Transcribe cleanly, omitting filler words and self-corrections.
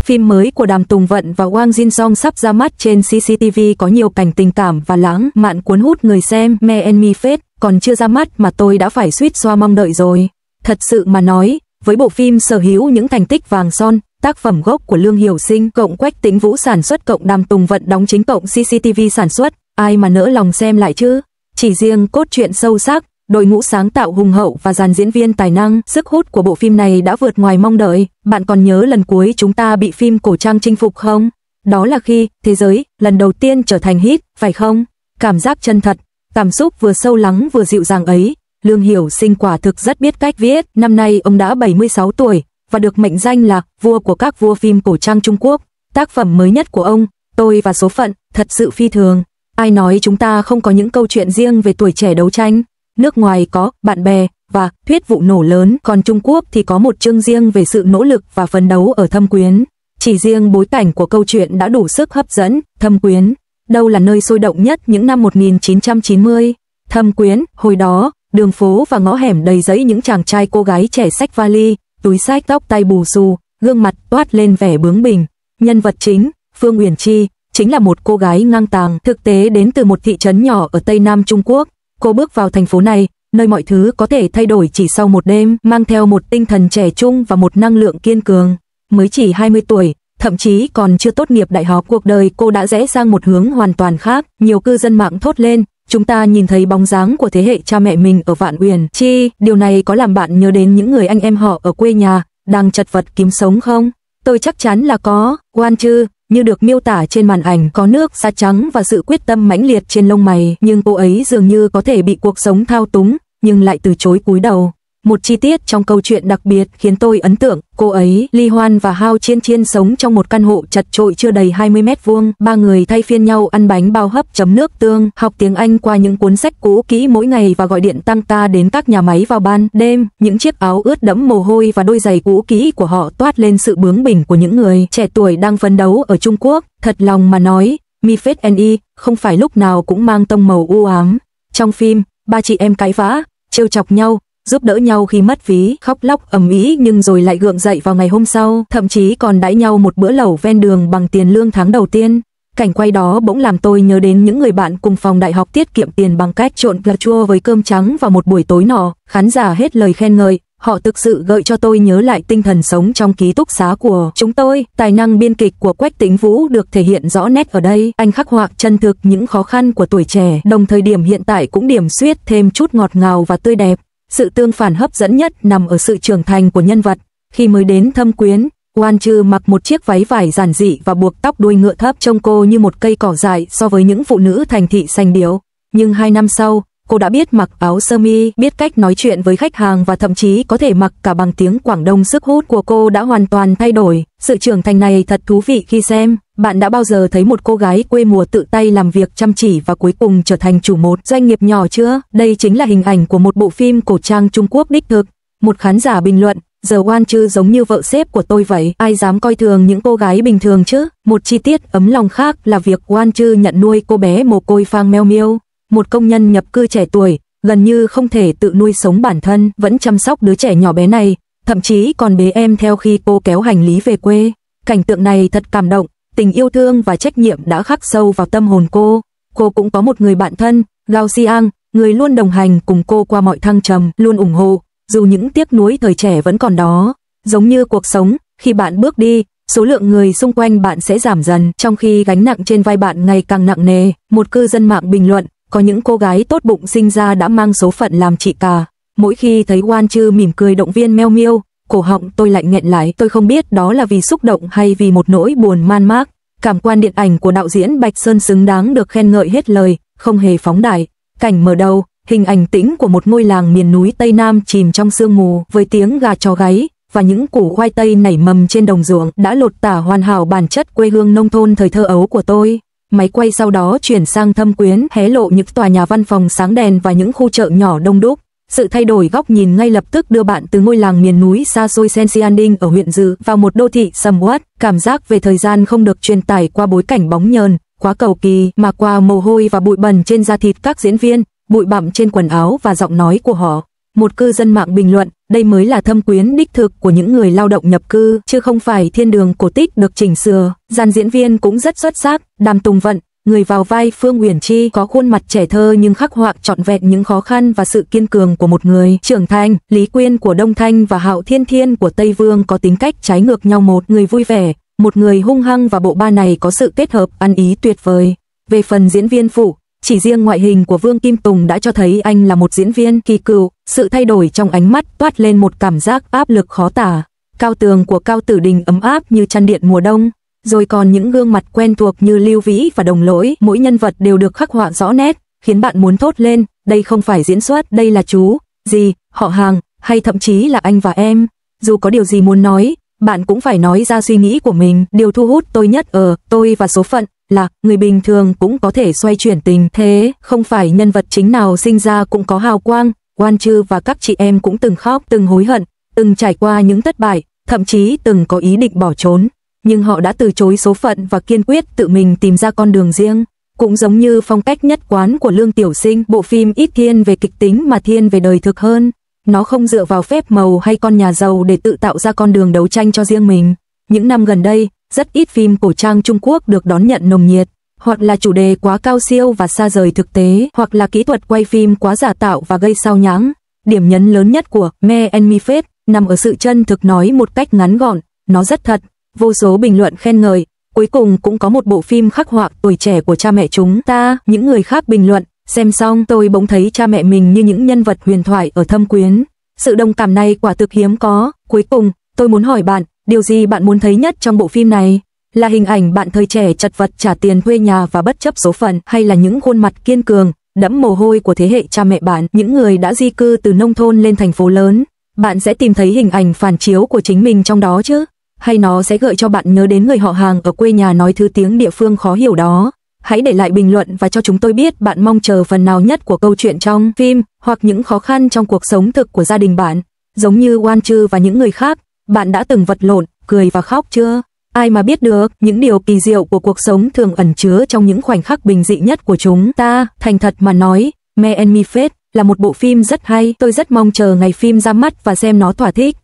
Phim mới của Đàm Tùng Vận và Wang Jin-song sắp ra mắt trên CCTV có nhiều cảnh tình cảm và lãng mạn cuốn hút người xem. Me and Me Fate còn chưa ra mắt mà tôi đã phải suýt xoa mong đợi rồi. Thật sự mà nói, với bộ phim sở hữu những thành tích vàng son, tác phẩm gốc của Lương Hiểu Sinh cộng Quách Tĩnh Vũ sản xuất cộng Đàm Tùng Vận đóng chính cộng CCTV sản xuất, ai mà nỡ lòng xem lại chứ? Chỉ riêng cốt truyện sâu sắc, đội ngũ sáng tạo hùng hậu và dàn diễn viên tài năng, sức hút của bộ phim này đã vượt ngoài mong đợi. Bạn còn nhớ lần cuối chúng ta bị phim cổ trang chinh phục không? Đó là khi Thế Giới lần đầu tiên trở thành hit, phải không? Cảm giác chân thật, cảm xúc vừa sâu lắng vừa dịu dàng ấy, Lương Hiểu Sinh quả thực rất biết cách viết. Năm nay ông đã 76 tuổi và được mệnh danh là vua của các vua phim cổ trang Trung Quốc. Tác phẩm mới nhất của ông, Tôi và Số Phận, thật sự phi thường. Ai nói chúng ta không có những câu chuyện riêng về tuổi trẻ đấu tranh? Nước ngoài có Bạn Bè và Thuyết Vụ Nổ Lớn, còn Trung Quốc thì có một chương riêng về sự nỗ lực và phấn đấu ở Thâm Quyến. Chỉ riêng bối cảnh của câu chuyện đã đủ sức hấp dẫn. Thâm Quyến, đâu là nơi sôi động nhất những năm 1990. Thâm Quyến, hồi đó, đường phố và ngõ hẻm đầy rẫy những chàng trai cô gái trẻ xách vali, túi xách, tóc tai bù xù, gương mặt toát lên vẻ bướng bỉnh. Nhân vật chính, Phương Uyển Chi, chính là một cô gái ngang tàng, thực tế đến từ một thị trấn nhỏ ở Tây Nam Trung Quốc. Cô bước vào thành phố này, nơi mọi thứ có thể thay đổi chỉ sau một đêm, mang theo một tinh thần trẻ trung và một năng lượng kiên cường. Mới chỉ 20 tuổi, thậm chí còn chưa tốt nghiệp đại học, cuộc đời cô đã rẽ sang một hướng hoàn toàn khác. Nhiều cư dân mạng thốt lên, chúng ta nhìn thấy bóng dáng của thế hệ cha mẹ mình ở Vạn Uyển Chi. Điều này có làm bạn nhớ đến những người anh em họ ở quê nhà, đang chật vật kiếm sống không? Tôi chắc chắn là có. Wang Chư, như được miêu tả trên màn ảnh, có nước da trắng và sự quyết tâm mãnh liệt trên lông mày, nhưng cô ấy dường như có thể bị cuộc sống thao túng, nhưng lại từ chối cúi đầu. Một chi tiết trong câu chuyện đặc biệt khiến tôi ấn tượng, cô ấy, Ly Hoan và Hao Chiên Chiên sống trong một căn hộ chật chội chưa đầy 20 mét vuông, ba người thay phiên nhau ăn bánh bao hấp chấm nước tương, học tiếng Anh qua những cuốn sách cũ kỹ mỗi ngày và gọi điện tăng ca đến các nhà máy vào ban đêm. Những chiếc áo ướt đẫm mồ hôi và đôi giày cũ kỹ của họ toát lên sự bướng bỉnh của những người trẻ tuổi đang phấn đấu ở Trung Quốc. Thật lòng mà nói, Me Fate and I không phải lúc nào cũng mang tông màu u ám. Trong phim, ba chị em cãi vã, trêu chọc nhau, giúp đỡ nhau khi mất ví, khóc lóc ầm ĩ nhưng rồi lại gượng dậy vào ngày hôm sau, thậm chí còn đãi nhau một bữa lẩu ven đường bằng tiền lương tháng đầu tiên. Cảnh quay đó bỗng làm tôi nhớ đến những người bạn cùng phòng đại học tiết kiệm tiền bằng cách trộn cà chua với cơm trắng vào một buổi tối nọ. Khán giả hết lời khen ngợi, họ thực sự gợi cho tôi nhớ lại tinh thần sống trong ký túc xá của chúng tôi. Tài năng biên kịch của Quách Tĩnh Vũ được thể hiện rõ nét ở đây, anh khắc họa chân thực những khó khăn của tuổi trẻ, đồng thời điểm hiện tại cũng điểm xuyết thêm chút ngọt ngào và tươi đẹp. Sự tương phản hấp dẫn nhất nằm ở sự trưởng thành của nhân vật. Khi mới đến Thâm Quyến, Wang Chư mặc một chiếc váy vải giản dị và buộc tóc đuôi ngựa thấp, trông cô như một cây cỏ dại so với những phụ nữ thành thị sành điệu. Nhưng 2 năm sau, cô đã biết mặc áo sơ mi, biết cách nói chuyện với khách hàng và thậm chí có thể mặc cả bằng tiếng Quảng Đông. Sức hút của cô đã hoàn toàn thay đổi. Sự trưởng thành này thật thú vị khi xem. Bạn đã bao giờ thấy một cô gái quê mùa tự tay làm việc chăm chỉ và cuối cùng trở thành chủ một doanh nghiệp nhỏ chưa? Đây chính là hình ảnh của một bộ phim cổ trang Trung Quốc đích thực. Một khán giả bình luận, giờ Wang Chư giống như vợ sếp của tôi vậy, ai dám coi thường những cô gái bình thường chứ? Một chi tiết ấm lòng khác là việc Wang Chư nhận nuôi cô bé mồ côi Phang Meo Miêu, một công nhân nhập cư trẻ tuổi, gần như không thể tự nuôi sống bản thân, vẫn chăm sóc đứa trẻ nhỏ bé này, thậm chí còn bế em theo khi cô kéo hành lý về quê. Cảnh tượng này thật cảm động, tình yêu thương và trách nhiệm đã khắc sâu vào tâm hồn cô. Cô cũng có một người bạn thân, Gao Xiang, người luôn đồng hành cùng cô qua mọi thăng trầm, luôn ủng hộ, dù những tiếc nuối thời trẻ vẫn còn đó. Giống như cuộc sống, khi bạn bước đi, số lượng người xung quanh bạn sẽ giảm dần, trong khi gánh nặng trên vai bạn ngày càng nặng nề. Một cư dân mạng bình luận, có những cô gái tốt bụng sinh ra đã mang số phận làm chị cả. Mỗi khi thấy Wang Chư mỉm cười động viên Meo Miêu, cổ họng tôi lại nghẹn lại, tôi không biết đó là vì xúc động hay vì một nỗi buồn man mác. Cảm quan điện ảnh của đạo diễn Bạch Sơn xứng đáng được khen ngợi hết lời, không hề phóng đại. Cảnh mở đầu, hình ảnh tĩnh của một ngôi làng miền núi Tây Nam chìm trong sương mù, với tiếng gà chó gáy và những củ khoai tây nảy mầm trên đồng ruộng đã lột tả hoàn hảo bản chất quê hương nông thôn thời thơ ấu của tôi. Máy quay sau đó chuyển sang Thâm Quyến, hé lộ những tòa nhà văn phòng sáng đèn và những khu chợ nhỏ đông đúc. Sự thay đổi góc nhìn ngay lập tức đưa bạn từ ngôi làng miền núi xa xôi Sensianding ở huyện Dự vào một đô thị sầm uất. Cảm giác về thời gian không được truyền tải qua bối cảnh bóng nhờn, quá cầu kỳ, mà qua mồ hôi và bụi bẩn trên da thịt các diễn viên, bụi bặm trên quần áo và giọng nói của họ. Một cư dân mạng bình luận, đây mới là thâm quyến đích thực của những người lao động nhập cư, chứ không phải thiên đường cổ tích được chỉnh sửa. Dàn diễn viên cũng rất xuất sắc, Đàm Tùng Vận, người vào vai Phương Uyển Chi có khuôn mặt trẻ thơ nhưng khắc họa trọn vẹn những khó khăn và sự kiên cường của một người trưởng thành. Lý Quyên của Đông Thanh và Hạo Thiên Thiên của Tây Vương có tính cách trái ngược nhau, một người vui vẻ, một người hung hăng, và bộ ba này có sự kết hợp ăn ý tuyệt vời. Về phần diễn viên phụ, chỉ riêng ngoại hình của Vương Kim Tùng đã cho thấy anh là một diễn viên kỳ cựu, sự thay đổi trong ánh mắt toát lên một cảm giác áp lực khó tả. Cao Tường của Cao Tử Đình ấm áp như chăn điện mùa đông, rồi còn những gương mặt quen thuộc như Lưu Vĩ và Đồng Lỗi, mỗi nhân vật đều được khắc họa rõ nét, khiến bạn muốn thốt lên, đây không phải diễn xuất, đây là chú, dì, họ hàng, hay thậm chí là anh và em. Dù có điều gì muốn nói, bạn cũng phải nói ra suy nghĩ của mình. Điều thu hút tôi nhất ở Tôi và Số Phận là người bình thường cũng có thể xoay chuyển tình thế, không phải nhân vật chính nào sinh ra cũng có hào quang. Quan Trư và các chị em cũng từng khóc, từng hối hận, từng trải qua những thất bại, thậm chí từng có ý định bỏ trốn, nhưng họ đã từ chối số phận và kiên quyết tự mình tìm ra con đường riêng. Cũng giống như phong cách nhất quán của Lương Tiểu Sinh, bộ phim ít thiên về kịch tính mà thiên về đời thực hơn. Nó không dựa vào phép màu hay con nhà giàu để tự tạo ra con đường đấu tranh cho riêng mình. Những năm gần đây, rất ít phim cổ trang Trung Quốc được đón nhận nồng nhiệt, hoặc là chủ đề quá cao siêu và xa rời thực tế, hoặc là kỹ thuật quay phim quá giả tạo và gây sao nhãng. Điểm nhấn lớn nhất của Me and Me Fate nằm ở sự chân thực, nói một cách ngắn gọn, nó rất thật. Vô số bình luận khen ngợi, cuối cùng cũng có một bộ phim khắc họa tuổi trẻ của cha mẹ chúng ta. Những người khác bình luận, xem xong tôi bỗng thấy cha mẹ mình như những nhân vật huyền thoại ở Thâm Quyến. Sự đồng cảm này quả thực hiếm có. Cuối cùng, tôi muốn hỏi bạn, điều gì bạn muốn thấy nhất trong bộ phim này? Là hình ảnh bạn thời trẻ chật vật trả tiền thuê nhà và bất chấp số phận, hay là những khuôn mặt kiên cường, đẫm mồ hôi của thế hệ cha mẹ bạn, những người đã di cư từ nông thôn lên thành phố lớn? Bạn sẽ tìm thấy hình ảnh phản chiếu của chính mình trong đó chứ? Hay nó sẽ gợi cho bạn nhớ đến người họ hàng ở quê nhà nói thứ tiếng địa phương khó hiểu đó? Hãy để lại bình luận và cho chúng tôi biết bạn mong chờ phần nào nhất của câu chuyện trong phim, hoặc những khó khăn trong cuộc sống thực của gia đình bạn. Giống như Quan Trư và những người khác, bạn đã từng vật lộn, cười và khóc chưa? Ai mà biết được, những điều kỳ diệu của cuộc sống thường ẩn chứa trong những khoảnh khắc bình dị nhất của chúng ta. Thành thật mà nói, Me and Me Fate là một bộ phim rất hay. Tôi rất mong chờ ngày phim ra mắt và xem nó thỏa thích.